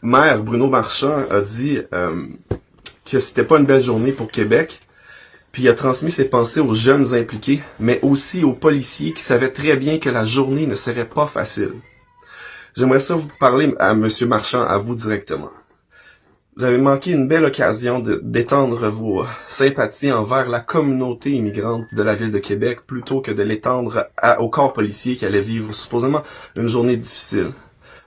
maire, Bruno Marchand, a dit que c'était pas une belle journée pour Québec, puis il a transmis ses pensées aux jeunes impliqués, mais aussi aux policiers qui savaient très bien que la journée ne serait pas facile. J'aimerais ça vous parler à Monsieur Marchand, à vous directement. Vous avez manqué une belle occasion d'étendre vos sympathies envers la communauté immigrante de la ville de Québec plutôt que de l'étendre au corps policier qui allait vivre supposément une journée difficile.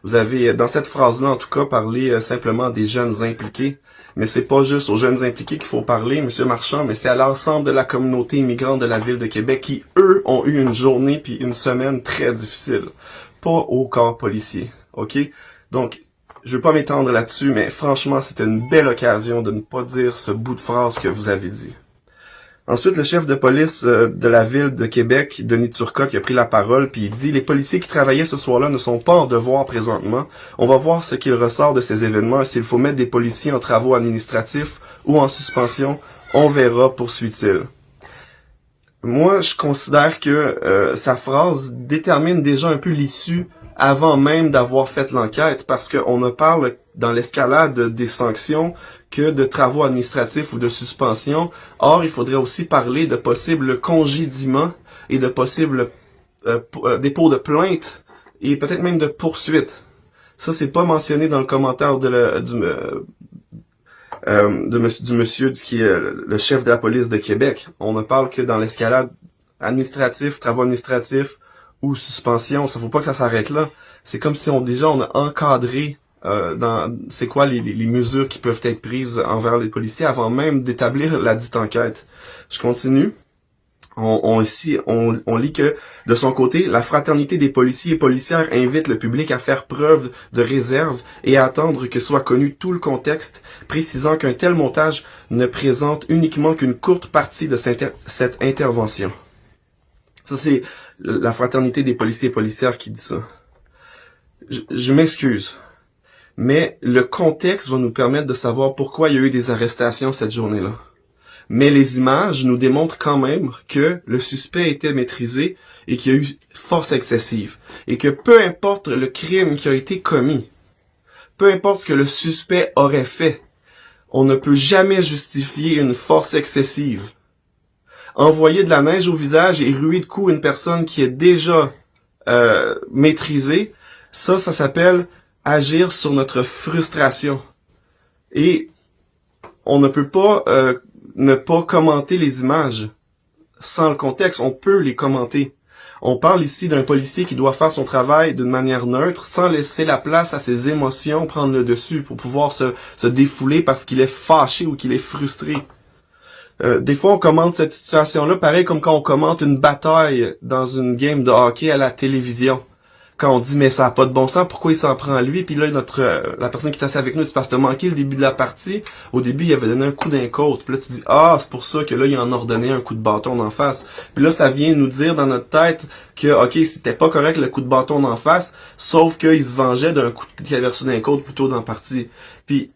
Vous avez, dans cette phrase-là, en tout cas, parlé simplement des jeunes impliqués. Mais c'est pas juste aux jeunes impliqués qu'il faut parler, Monsieur Marchand, mais c'est à l'ensemble de la communauté immigrante de la ville de Québec qui, eux, ont eu une journée puis une semaine très difficile. Pas au corps policier, ok? Donc, je veux pas m'étendre là-dessus, mais franchement, c'était une belle occasion de ne pas dire ce bout de phrase que vous avez dit. Ensuite, le chef de police de la ville de Québec, Denis Turcotte, qui a pris la parole, puis il dit « Les policiers qui travaillaient ce soir-là ne sont pas en devoir présentement. On va voir ce qu'il ressort de ces événements et s'il faut mettre des policiers en travaux administratifs ou en suspension, on verra, poursuit-il. » Moi, je considère que sa phrase détermine déjà un peu l'issue avant même d'avoir fait l'enquête, parce qu'on ne parle dans l'escalade des sanctions que de travaux administratifs ou de suspension. Or, il faudrait aussi parler de possibles congédiements et de possibles dépôts de plaintes et peut-être même de poursuites. Ça, c'est pas mentionné dans le commentaire du monsieur qui est le chef de la police de Québec. On ne parle que dans l'escalade administratif, travaux administratifs ou suspension. Ça faut pas que ça s'arrête là. C'est comme si on a encadré c'est quoi les mesures qui peuvent être prises envers les policiers avant même d'établir la dite enquête. Je continue. On lit que, de son côté, la fraternité des policiers et policières invite le public à faire preuve de réserve et à attendre que soit connu tout le contexte, précisant qu'un tel montage ne présente uniquement qu'une courte partie de cette intervention. Ça, c'est la fraternité des policiers et policières qui dit ça. Je m'excuse, mais le contexte va nous permettre de savoir pourquoi il y a eu des arrestations cette journée-là. Mais les images nous démontrent quand même que le suspect était maîtrisé et qu'il y a eu force excessive. Et que peu importe le crime qui a été commis, peu importe ce que le suspect aurait fait, on ne peut jamais justifier une force excessive. Envoyer de la neige au visage et ruer de coups une personne qui est déjà maîtrisée, ça s'appelle agir sur notre frustration. Et on ne peut pas ne pas commenter les images sans le contexte. On peut les commenter. On parle ici d'un policier qui doit faire son travail d'une manière neutre, sans laisser la place à ses émotions prendre le dessus pour pouvoir se défouler parce qu'il est fâché ou qu'il est frustré. Des fois, on commente cette situation-là pareil comme quand on commente une bataille dans une game de hockey à la télévision. Quand on dit, mais ça n'a pas de bon sens, pourquoi il s'en prend à lui? Puis là, la personne qui est assise avec nous, c'est parce que t'as manqué le début de la partie. Au début, il avait donné un coup d'un côte. Puis là, tu dis, ah, c'est pour ça que là, il en a ordonné un coup de bâton d'en face. Puis là, ça vient nous dire dans notre tête que, ok, c'était pas correct le coup de bâton d'en face, sauf qu'il se vengeait d'un coup qu'il avait reçu d'un côte plus tôt dans la partie. Puis,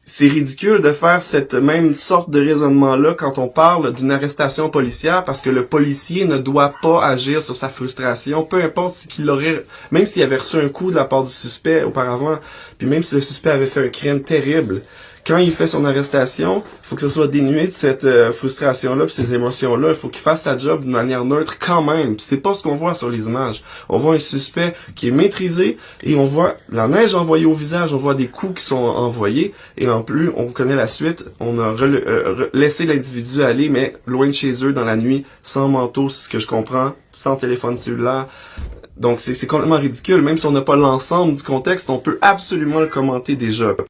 c'est ridicule de faire cette même sorte de raisonnement-là quand on parle d'une arrestation policière parce que le policier ne doit pas agir sur sa frustration, peu importe ce qu'il aurait, même s'il avait reçu un coup de la part du suspect auparavant, puis même si le suspect avait fait un crime terrible, quand il fait son arrestation, il faut que ce soit dénué de cette frustration-là, puis ces émotions-là. Il faut qu'il fasse sa job d'une manière neutre quand même. Puis c'est pas ce qu'on voit sur les images. On voit un suspect qui est maîtrisé et on voit la neige envoyée au visage, on voit des coups qui sont envoyés et en plus, on connaît la suite. On a laissé l'individu aller, mais loin de chez eux dans la nuit, sans manteau, c'est ce que je comprends, sans téléphone cellulaire. Donc c'est complètement ridicule. Même si on n'a pas l'ensemble du contexte, on peut absolument le commenter déjà.